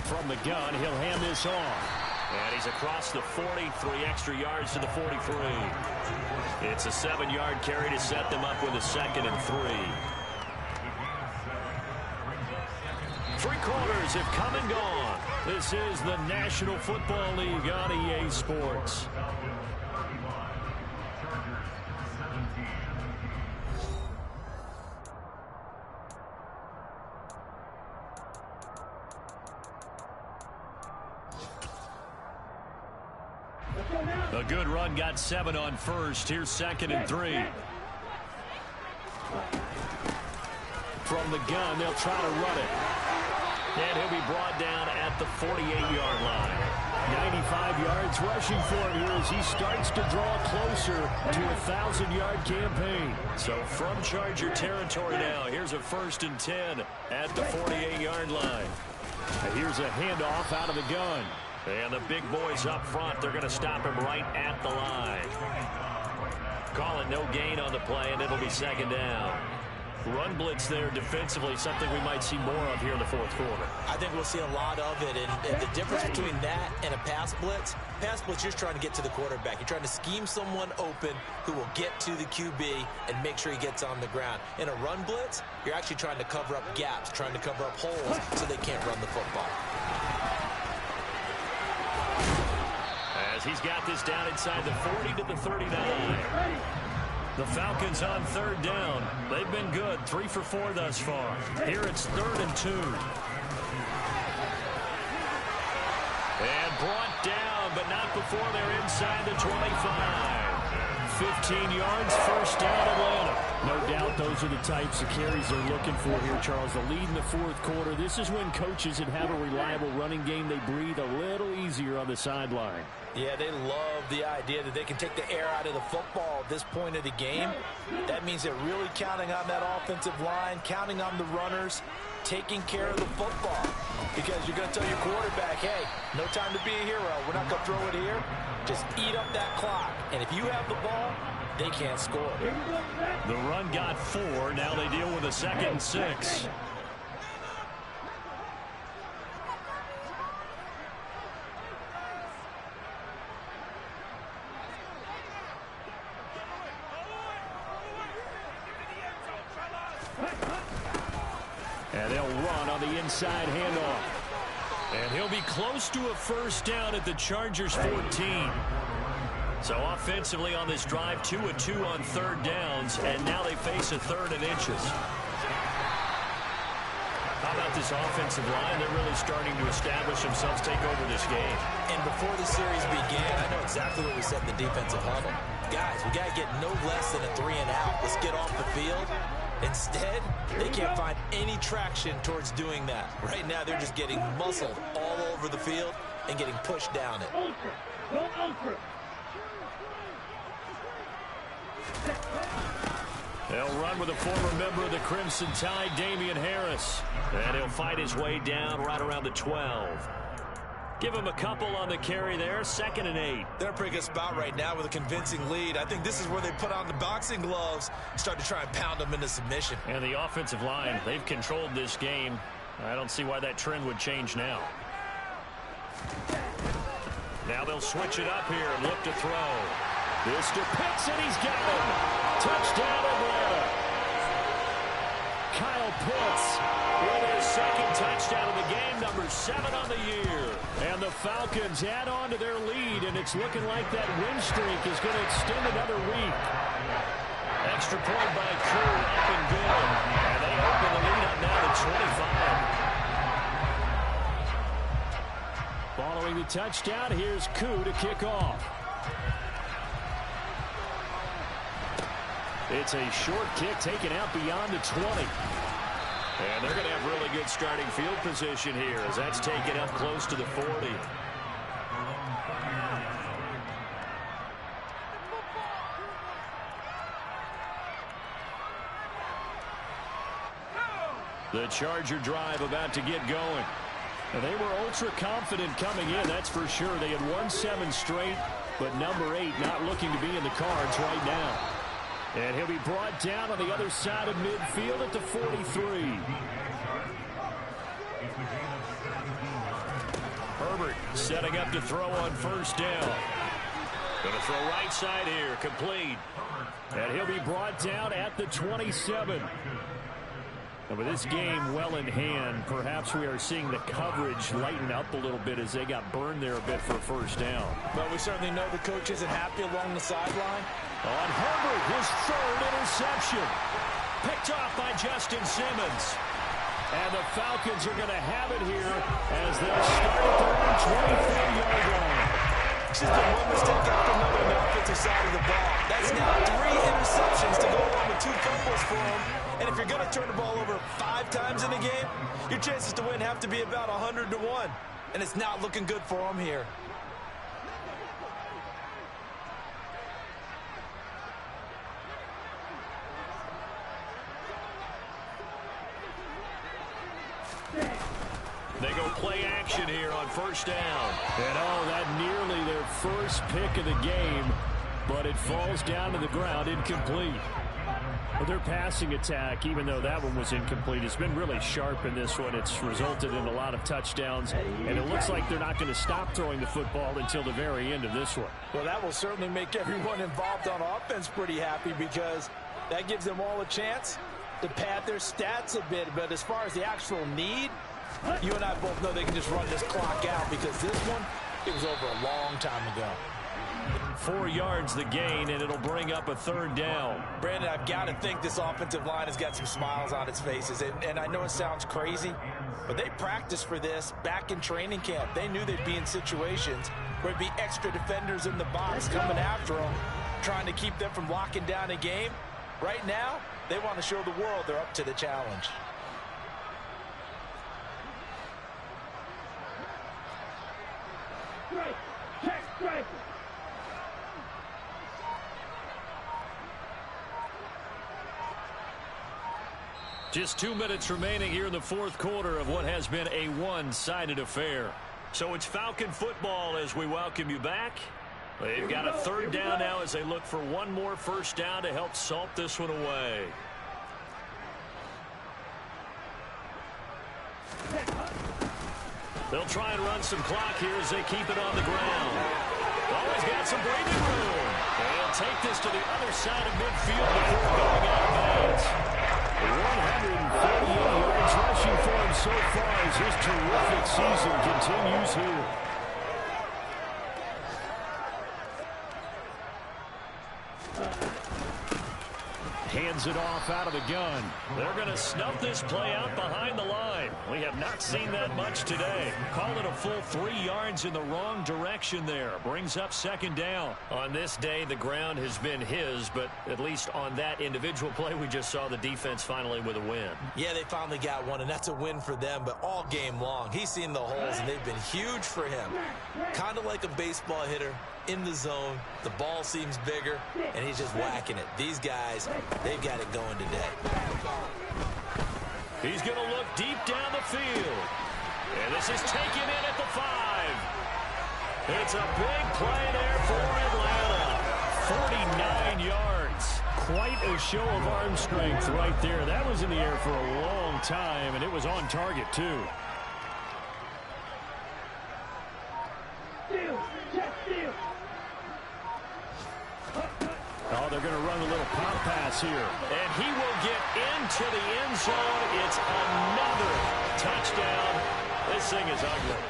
From the gun, he'll hand this off. And he's across the 40, 3 extra yards to the 43. It's a 7-yard carry to set them up with a 2nd and 3. 3 quarters have come and gone. This is the National Football League on EA Sports. A good run got 7 on 1st. Here's 2nd and 3. From the gun, they'll try to run it. And he'll be brought down at the 48-yard line. 95 yards rushing for him here as he starts to draw closer to a 1,000-yard campaign. So from Charger territory now, here's a 1st and 10 at the 48-yard line. And here's a handoff out of the gun. And the big boys up front, they're going to stop him right at the line. Call it no gain on the play, and it'll be 2nd down. Run blitz there defensively, something we might see more of here in the 4th quarter. I think we'll see a lot of it, and the difference between that and a pass blitz, you're just trying to get to the quarterback. You're trying to scheme someone open who will get to the QB and make sure he gets on the ground. In a run blitz, you're actually trying to cover up gaps, trying to cover up holes so they can't run the football. As he's got this down inside the 40 to the 39. The Falcons on 3rd down. They've been good, 3 for 4 thus far. Here it's 3rd and 2. And brought down, but not before they're inside the 25. 15 yards, 1st down, Atlanta. No doubt those are the types of carries they're looking for here, Charles. The lead in the 4th quarter. This is when coaches that have a reliable running game, they breathe a little easier on the sideline. Yeah, they love the idea that they can take the air out of the football at this point of the game. That means they're really counting on that offensive line, counting on the runners, taking care of the football. Because you're going to tell your quarterback, hey, no time to be a hero. We're not going to throw it here. Just eat up that clock. And if you have the ball, they can't score. The run got 4. Now they deal with a 2nd and 6. And they'll run on the inside handoff. And he'll be close to a 1st down at the Chargers 14. So offensively on this drive, 2 of 2 on 3rd downs, and now they face a 3rd and inches. How about this offensive line? They're really starting to establish themselves, take over this game. And before the series began, I know exactly what we said in the defensive huddle. Guys, we got to get no less than a 3 and out. Let's get off the field. Instead, they can't find any traction towards doing that. Right now, they're just getting muscled all over the field and getting pushed down it. They'll run with a former member of the Crimson Tide, Damian Harris. And he'll fight his way down right around the 12. Give him a couple on the carry there, 2nd and 8. They're in a pretty good spot right now with a convincing lead. I think this is where they put on the boxing gloves, start to try and pound them into submission. And the offensive line, they've controlled this game. I don't see why that trend would change now. Now they'll switch it up here and look to throw. This to Pitts, and he's got him. Touchdown, Atlanta. Kyle Pitts with his 2nd touchdown of the game, number 7 on the year. And the Falcons add on to their lead, and it's looking like that win streak is going to extend another week. Extra point by Crew, up and good. And they open the lead up now to 25. Following the touchdown, here's Koo to kick off. It's a short kick taken out beyond the 20. And they're going to have really good starting field position here as that's taken up close to the 40. The Charger drive about to get going. And they were ultra confident coming in, that's for sure. They had won 7 straight, but number 8 not looking to be in the cards right now. And he'll be brought down on the other side of midfield at the 43. Herbert setting up to throw on first down. Going to throw right side here, complete. And he'll be brought down at the 27. And with this game well in hand, perhaps we are seeing the coverage lighten up a little bit as they got burned there a bit for a first down. But we certainly know the coach isn't happy along the sideline. On Herbert, his 3rd interception. Picked off by Justin Simmons. And the Falcons are going to have it here as they'll start at their own 24-yard line. It's just been one mistake after another on the offensive side of the ball. That's now 3 interceptions to go along with 2 fumbles for him. And if you're going to turn the ball over 5 times in a game, your chances to win have to be about 100 to 1. And it's not looking good for him here. They go play action here on first down. And that nearly their first pick of the game, but it falls down to the ground incomplete. Well, their passing attack, even though that one was incomplete, has been really sharp in this one. It's resulted in a lot of touchdowns, and it looks like they're not going to stop throwing the football until the very end of this one. Well, that will certainly make everyone involved on offense pretty happy because that gives them all a chance to pad their stats a bit. But as far as the actual need, you and I both know they can just run this clock out because this one, it was over a long time ago. 4 yards the gain, and it'll bring up a 3rd down. Brandon, I've got to think this offensive line has got some smiles on its faces. And I know it sounds crazy, but they practiced for this back in training camp. They knew they'd be in situations where it'd be extra defenders in the box coming after them, trying to keep them from locking down a game. Right now, they want to show the world they're up to the challenge. Just 2 minutes remaining here in the 4th quarter of what has been a one-sided affair. So it's Falcon football as we welcome you back. They've got a 3rd down now as they look for one more first down to help salt this one away. They'll try and run some clock here as they keep it on the ground. Always got some breathing room. They'll take this to the other side of midfield before going out of bounds. 148 yards rushing for him so far as his terrific season continues here. Hands it off out of the gun. They're going to snuff this play out behind the line. We have not seen that much today. Call it a full 3 yards in the wrong direction there. Brings up 2nd down. On this day, the ground has been his, but at least on that individual play, we just saw the defense finally with a win. Yeah, they finally got one, and that's a win for them, but all game long, he's seen the holes, and they've been huge for him. Kind of like a baseball hitter in the zone. The ball seems bigger, and he's just whacking it. These guys, they've got it going today. He's going to look deep down the field. And this is taken in at the 5. It's a big play there for Atlanta. 49 yards. Quite a show of arm strength right there. That was in the air for a long time, and it was on target, too. Oh, they're going to run a little pop pass here. And he will get into the end zone. It's another touchdown. This thing is ugly.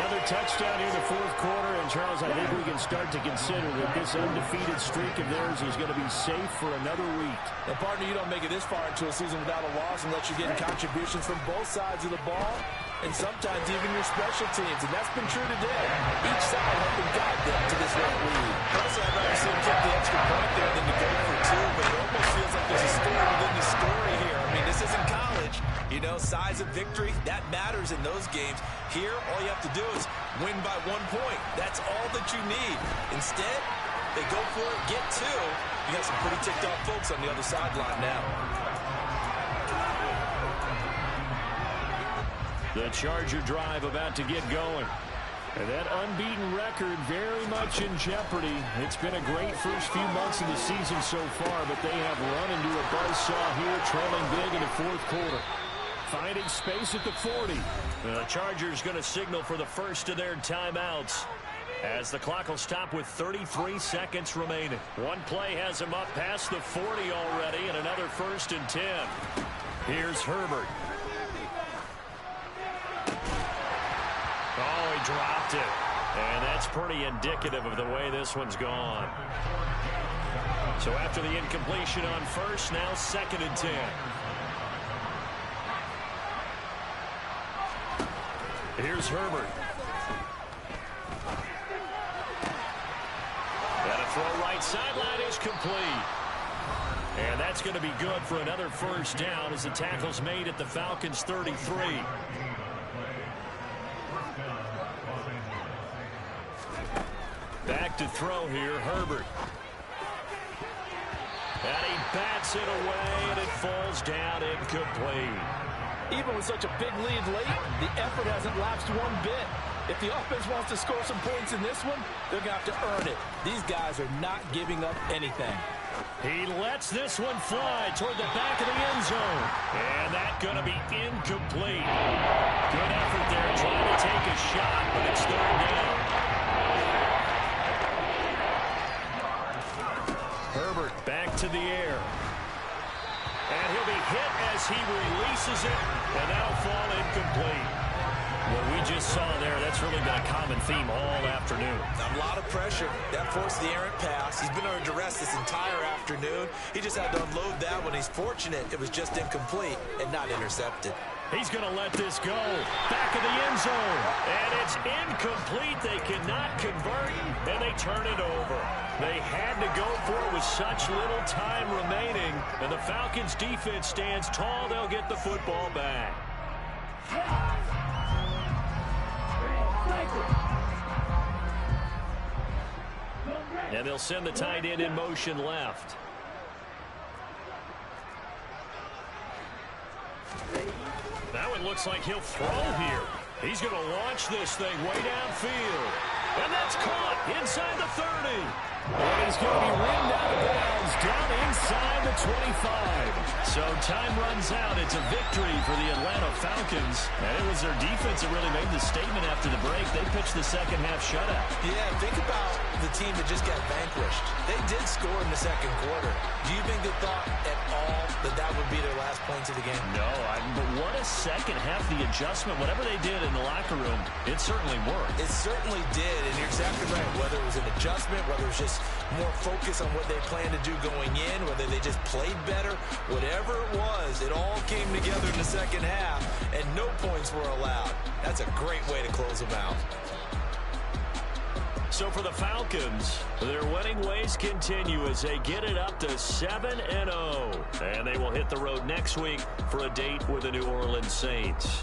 Another touchdown here in the 4th quarter. And, Charles, I think we can start to consider that this undefeated streak of theirs is going to be safe for another week. And, partner, you don't make it this far into a season without a loss unless you're getting contributions from both sides of the ball and sometimes even your special teams. And that's been true today. Each side helping guide them to this late lead. Personally, I'd rather see them get the extra point there than to go for 2, but it almost You know, size of victory, that matters in those games. Here, all you have to do is win by 1 point. That's all that you need. Instead, they go for it, get 2. You got some pretty ticked off folks on the other sideline now. The Charger drive about to get going. And that unbeaten record very much in jeopardy. It's been a great first few months of the season so far, but they have run into a buzzsaw here, trailing big in the fourth quarter. Finding space at the 40. The Chargers going to signal for the first of their timeouts, as the clock will stop with 33 seconds remaining. One play has him up past the 40 already, and another 1st and 10. Here's Herbert. Oh, he dropped it. And that's pretty indicative of the way this one's gone. So after the incompletion on first, now 2nd and 10. Here's Herbert. And a throw right sideline is complete. And that's going to be good for another 1st down as the tackle's made at the Falcons' 33. Back to throw here, Herbert. And he bats it away, and it falls down incomplete. Even with such a big lead late, the effort hasn't lapsed one bit. If the offense wants to score some points in this one, they're going to have to earn it. These guys are not giving up anything. He lets this one fly toward the back of the end zone. And that's going to be incomplete. Good effort there trying to take a shot, but it's 3rd down. Herbert back to the air. And he'll be hit as he releases it, and that'll fall incomplete. What we just saw there, that's really been a common theme all afternoon. A lot of pressure. That forced the errant pass. He's been under duress this entire afternoon. He just had to unload that one. He's fortunate it was just incomplete and not intercepted. He's going to let this go. Back of the end zone. And it's incomplete. They cannot convert, and they turn it over. They had to go for it with such little time remaining. And the Falcons' defense stands tall. They'll get the football back. And they'll send the tight end in motion left. Now it looks like he'll throw here. He's going to launch this thing way downfield. And that's caught inside the 30. And he's going to be rimmed out of bounds down inside the 25. So time runs out. It's a victory for the Atlanta Falcons. And it was their defense that really made the statement after the break. They pitched the second half shutout. Yeah, think about the team that just got vanquished. They did score in the second quarter. Do you think they thought at all that that would be their last points of the game? No, but what a second half. The adjustment, whatever they did in the locker room, it certainly worked. It certainly did, and you're exactly right. Whether it was an adjustment, whether it was just more focus on what they planned to do going in, whether they just played better, whatever it was, it all came together in the second half, and no points were allowed. That's a great way to close them out. So for the Falcons, their winning ways continue as they get it up to 7-0. And they will hit the road next week for a date with the New Orleans Saints.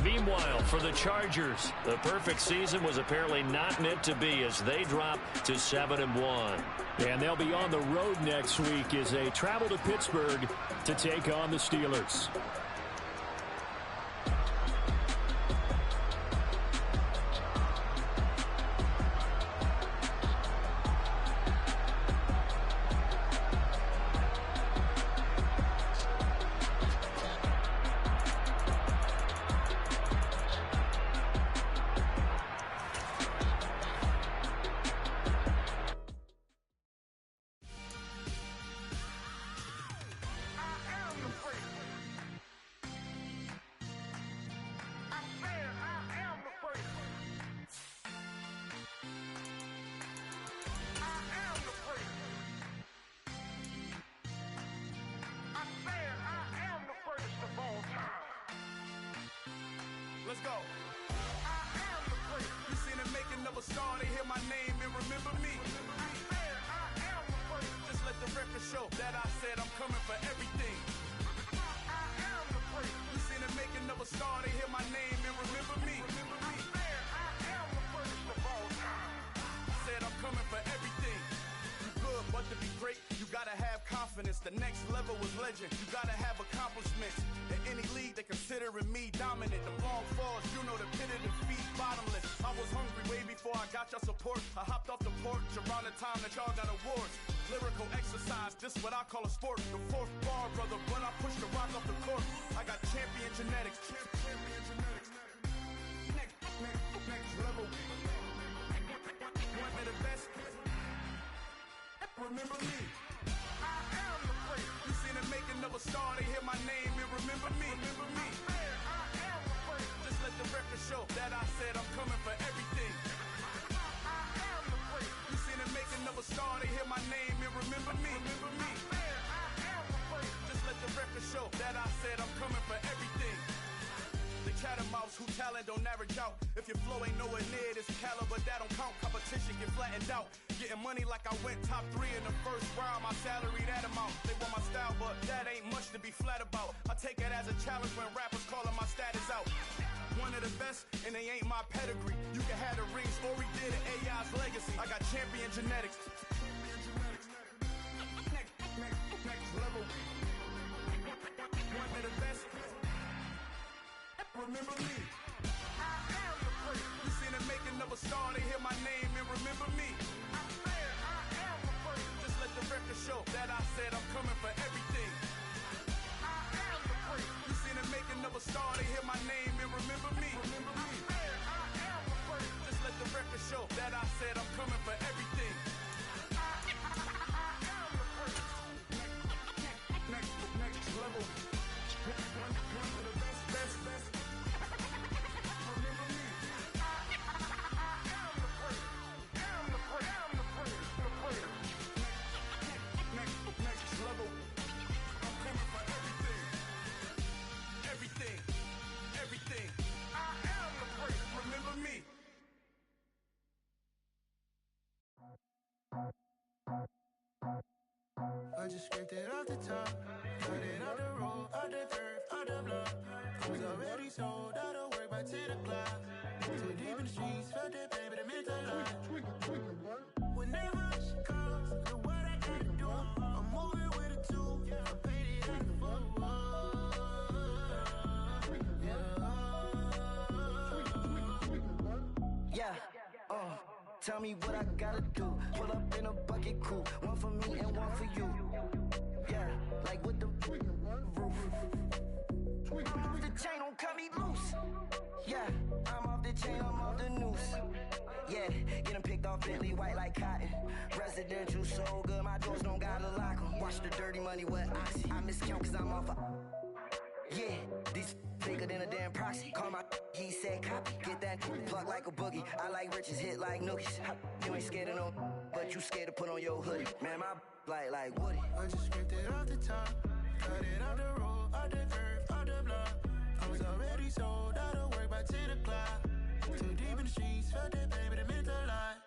Meanwhile, for the Chargers, the perfect season was apparently not meant to be as they drop to 7-1. And they'll be on the road next week as they travel to Pittsburgh to take on the Steelers. Let's go. I am the first. You seen the making of a star, they hear my name and remember me. I am the first. Just let the record show that I said I'm coming for everything. I am the first. You seen the legend, you gotta have accomplishments. In any league, they considering me dominant. The long falls, you know the pit of defeat, bottomless. I was hungry way before I got your support. I hopped off the porch around the time that y'all got awards. Lyrical exercise, this what I call a sport. The fourth bar, brother, when I push the rock off the court. I got champion genetics. Champion genetics. Next level. One of the best. Remember me. I am the great. You seen the making of a star, they hear my name and remember me. Remember me. I am the great. Just let the record show that I said I'm coming for everything. I am the great. You seen the making of a star, they hear my name and remember me. Remember me. I am the great. Just let the record show that I said I'm coming for everything. The cat and mouse who talent don't average out. If your flow ain't nowhere near this caliber, that don't count. Competition get flattened out. Getting money like I went top 3 in the first round. My salary that amount. They want my style, but that ain't much to be flat about. I take it as a challenge when rappers calling my status out. One of the best, and they ain't my pedigree. You can have the rings, or we did it, AI's legacy. I got champion genetics. Next level. One of the best. Remember me. I am the great. You seen the making of a star, they hear my name and remember me. I am the great. Just let the record show that I said I'm coming for everything. I am the great. You seen the making of a star, they hear my name and remember me. Remember me. I am the great. Just let the record show that I said I'm coming for everything. I am the great. Next level. One of the best. Everything. I am the great. Remember me. I just scraped it off the top, cut it out the road, out the turf, out the block. I was already sold, out of work by 10 o'clock. Too deep in the streets, felt that baby, the mental line. Whenever she calls, do what I gotta do. I'm moving with a two, I paid it out the full. Tell me what I gotta do. Pull up in a bucket crew, one for me and one for you. Yeah, like with the roof. I'm off the chain, don't cut me loose. Yeah, I'm off the chain, I'm off the noose. Yeah, getting picked off Bentley, white like cotton. Residential so good, my doors don't gotta lock 'em. Watch the dirty money with Oxy. I miscount cause I'm off a... Yeah, these bigger than a damn proxy. Call my he said copy. Get that plug like a boogie. I like riches, hit like nookies. You ain't scared of no, but you scared to put on your hoodie. Man, my like Woody. I just scraped it off the top, cut it out the road, out the curve, out the block. I was already sold, out of work by 10 o'clock. Too deep in the streets, felt that baby, the mental lie.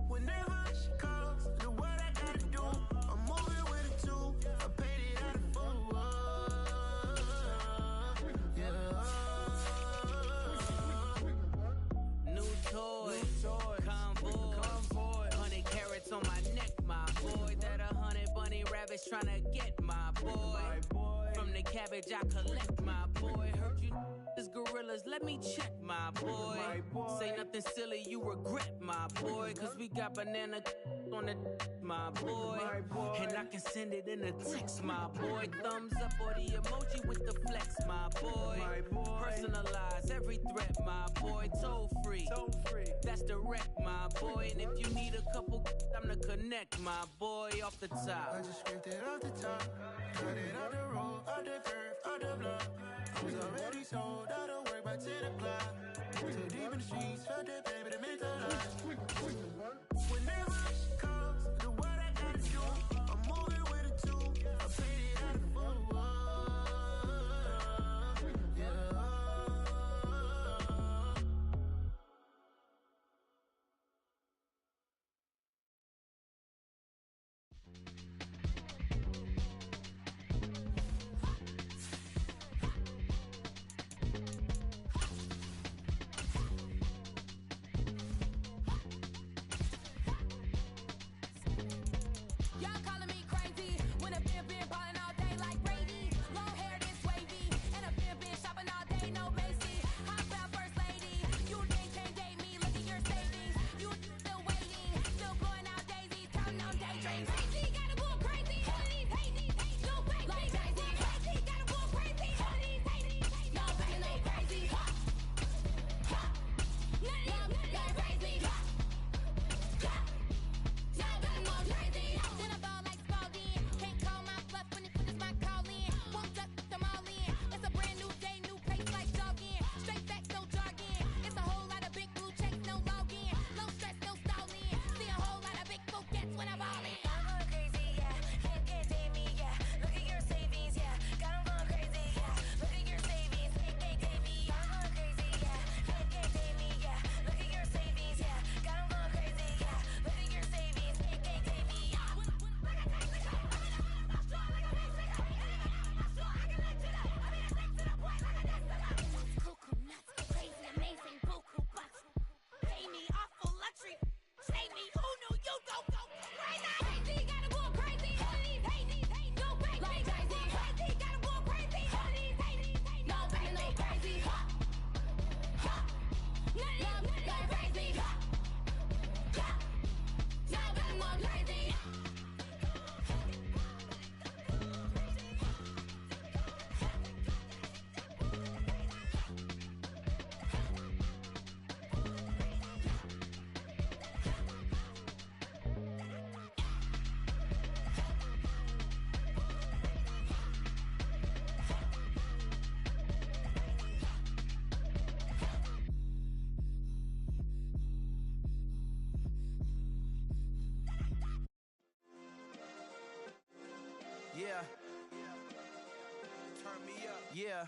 Whenever she calls, do what I gotta do. I'm moving with a two, I paid it out of full. Toy, convoy, 100 carats on my neck, my boy. That 100 bunny rabbits tryna get my boy. From the cabbage I collect, my boy. Heard you is gorillas, let me check, my boy. Say nothing silly, you regret, my boy. Cause we got banana on the my boy. And I can send it in a text, my boy. Thumbs up or the emoji with the flex, my boy. Personalize every threat, my boy. Toll free, that's direct, my boy. And if you need a couple, I'm the connect, my boy. Off the top, I just scraped it off the top, cut it out the road, out the curve, out the block. I was already sold, out of work by 10 o'clock. Too deep in the streets, felt that baby, the mental lie. Whenever she calls, do what I gotta do. I'm moving with a two, I paid it out of full. Yeah.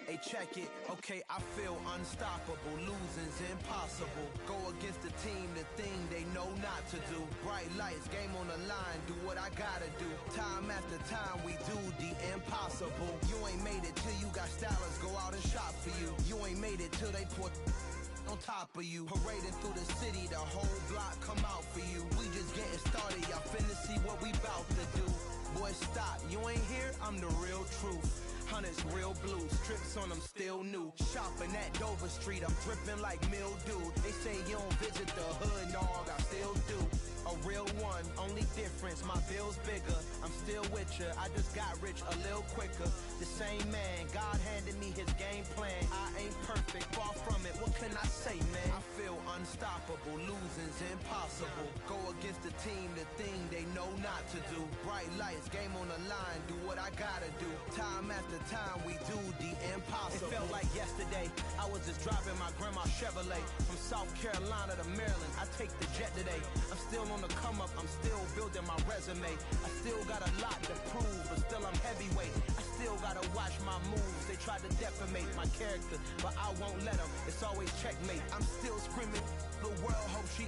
Hey, check it. Okay, I feel unstoppable. Losing's impossible. Go against the team, the thing they know not to do. Bright lights, game on the line, do what I gotta do. Time after time, we do the impossible. You ain't made it till you got stylers go out and shop for you. You ain't made it till they put on top of you. Parading through the city, the whole block come out for you. We just getting started, y'all finna see what we bout to do. Boy, stop, you ain't here, I'm the real truth. Hunters, real blue, strips on them still new. Shopping at Dover Street, I'm dripping like mildew. They say you don't visit the hood, dog, I still do. A real one, only difference, my bill's bigger. I'm still with ya, I just got rich a little quicker. The same man, God handed me his game plan. I ain't perfect, far from it, what can I say, man? I feel unstoppable, losing's impossible. Go against the team, the thing they know not to do. Bright lights, game on the line, do what I gotta do. Time after time, we do the impossible. It felt like yesterday, I was just driving my grandma's Chevrolet. From South Carolina to Maryland, I take the jet today. I'm still on the come up, I'm still building my resume. I still got a lot to prove, but still I'm heavyweight. I still gotta watch my moves. They tried to defamate my character, but I won't let them. It's always checkmate. I'm still screaming, the world hope she.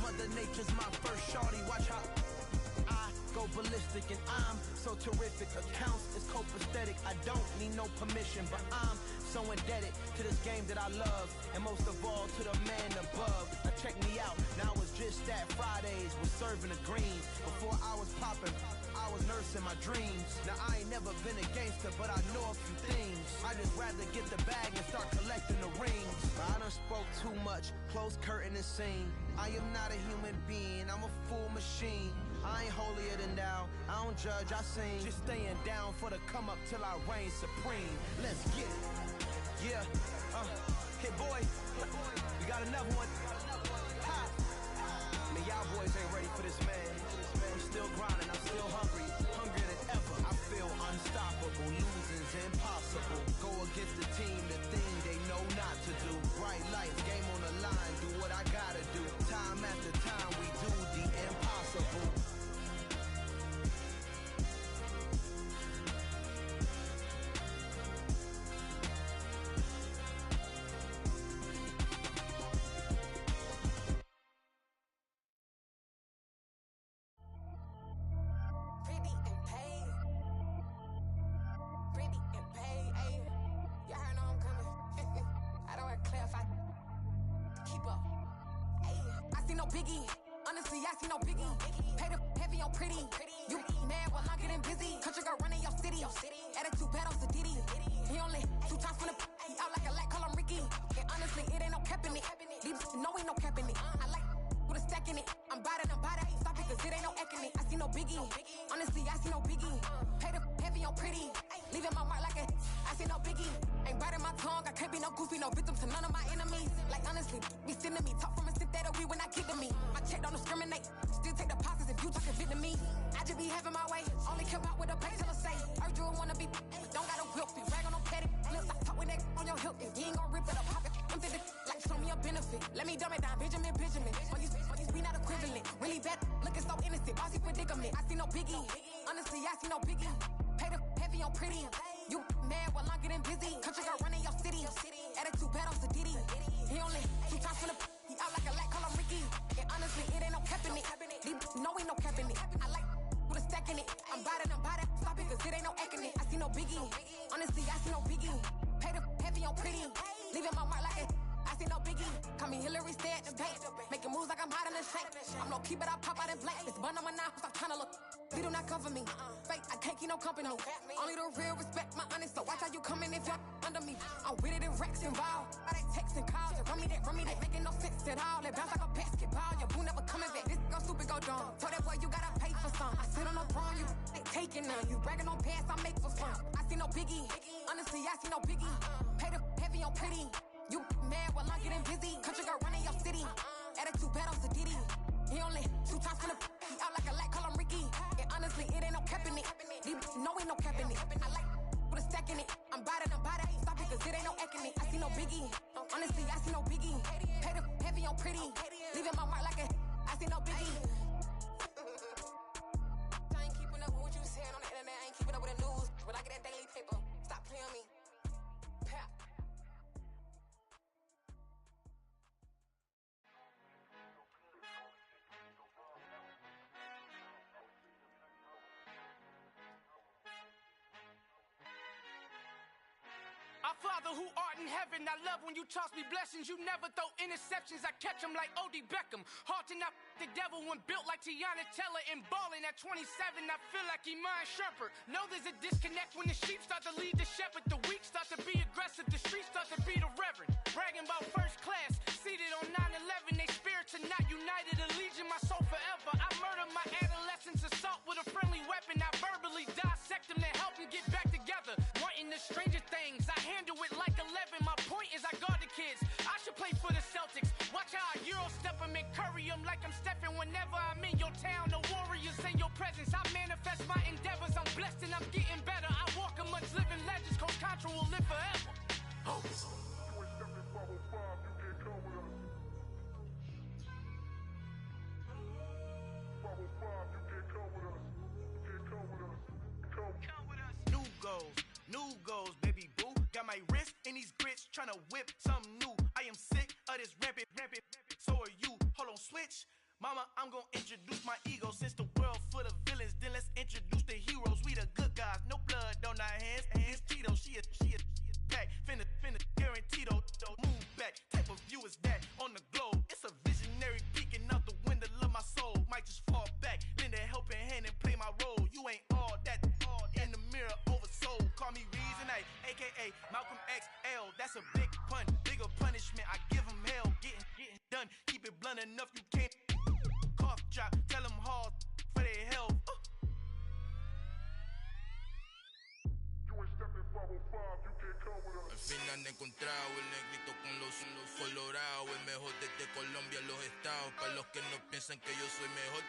Mother Nature's my first shorty, watch how I go ballistic and I'm so terrific. Accounts is copacetic, I don't need no permission, but I'm so indebted to this game that I love, and most of all to the man above. Now check me out, now it's just that Fridays was serving the greens. Before I was popping, I was nursing my dreams. Now I ain't never been a gangster, but I know a few things. I just rather get the bag and start collecting the rings. I done spoke too much, close curtain and scene. I am not a human being, I'm a full machine. I ain't holier than thou, I don't judge, I sing. Just staying down for the come up till I reign supreme. Let's get it. Yeah, hey boy, we got another one. Ha. Man, y'all boys ain't ready for this, man. I'm still grinding, I'm still hungry, hungrier than ever. I feel unstoppable, losing's impossible. Go against the team, the thing they know not to do. Bright lights, game on the line, do what I gotta do. Time after time, we do the impossible. Leaving my mark like a, I see no biggie. Father who art in heaven, I love when you toss me blessings. You never throw interceptions, I catch them like O.D. Beckham. Hard to not the devil when built like Tiana Teller and balling at 27. I feel like Iman Shumpert. Know there's a disconnect when the sheep start to lead the shepherd. The weak start to be aggressive, the streets start to be the reverend. Bragging about first class, seated on 9/11. They spirits are not united, a legion, my soul forever. I murder my adolescence, assault with a friendly weapon. I verbally dissect them to help them get back together. Wanting the stranger things, I handle it like 11. My point is I guard the kids. I should play for the Celtics. Watch how I Euro step them and curry them like I'm Stephen. Whenever I'm in your town, the Warriors in your presence. I manifest my endeavors. I'm blessed and I'm getting better. I walk amongst living legends. Coach Contra will live forever. Oh. New goals, baby boo. Got my wrist in these grits, tryna whip something new. I am sick of this rampant. So are you. Hold on, switch. Mama, I'm gonna introduce my ego. Since the world full of villains, then let's introduce the heroes. We the good guys, no blood on our hands. Hands Tito, she a pack. Finna guaranteed. Move back. Type of view is that on the globe? It's a visionary peeking out the window of my soul. Might just fall back, lend a helping hand and play my role. You ain't all that in the mirror oversold. Call me Reason A, aka Malcolm XL. That's a big pun, bigger punishment. I give him hell, getting done. Keep it blunt enough, you can't cough drop. Tell them hard for their health. Al fin han encontrado el negrito con los colorados, el mejor desde Colombia, los estados. Para los que no piensan que yo soy mejor,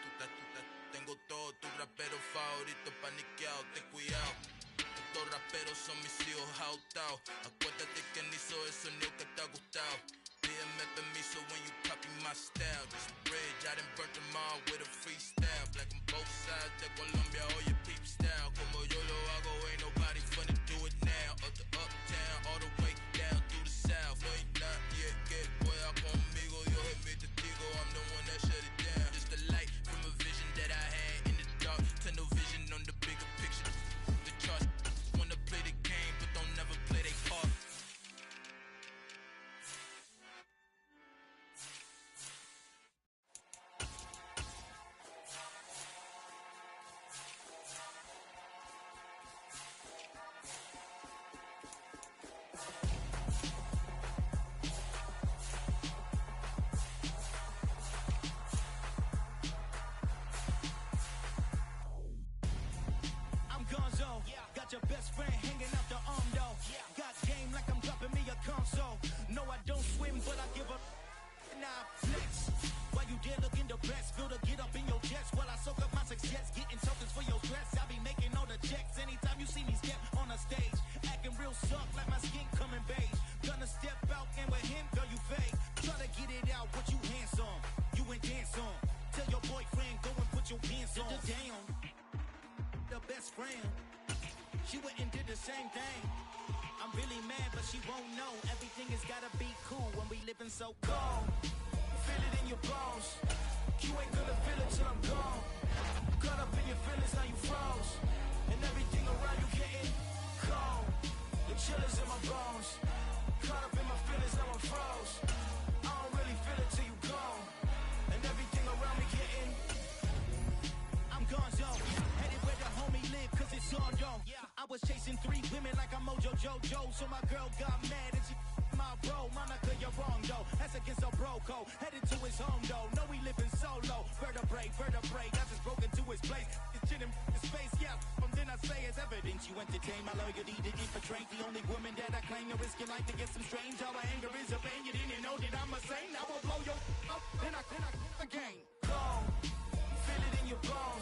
tengo todo, tus raperos favoritos paniqueados, ten cuidado. Estos raperos son mis hijos adoptados. Acuérdate que ni hizo el sonido que te ha gustado. Pídeme permiso when you copy my style. This bridge, I done burnt them all with a freestyle. Black on both sides de Colombia, oye peep style. Como yo lo hago, ain't nobody finna do it now. Up to uptown, all the way down through the south. No hay nadie que pueda conmigo, Dios es mi testigo. I'm the one that shut it down. Just the light from a vision that I had in the dark. Tunnel vision on the bigger picture. The charts wanna play the game, but don't never play their part. Got your best friend hanging out the arm though. Got game like I'm dropping me a console. No, I don't swim, but I give up. Nah, flex. Why you dare look in the best? Feel to get up in your chest while I soak up my success. Getting tokens for your stress. I be making all the checks anytime you see me step on a stage. Acting real suck like my skin coming beige. Gonna step out and with him, girl, you fake. Try to get it out, what you handsome. You ain't dance on. Tell your boyfriend, go and put your pants on. Damn, the best friend. She went and did the same thing. I'm really mad, but she won't know. Everything has gotta be cool when we living so cold. Feel it in your bones. You ain't gonna feel it till I'm gone. Caught up in your feelings, now you froze. And everything around you getting cold. The chill is in my bones. Caught up in my feelings, now I'm froze. I don't really feel it till you gone. And everything around me getting I'm gone, yo. Headed where the homie live, cause it's on, yo. I was chasing 3 women like I'm Mojo Jojo. So my girl got mad and she my bro. Monica, you're wrong, though. That's against a bro code. Headed to his home, though. No, we living solo. Vertebrae. I just broke into his place. It's in his face, yeah. From then I say it's evidence. You entertain my loyalty to infiltrate. The only woman that I claim to risk your life to get some strange. All my anger is a pain. You didn't know that I'm a saint. I will blow your up. Then I again. Go. Feel it in your bones.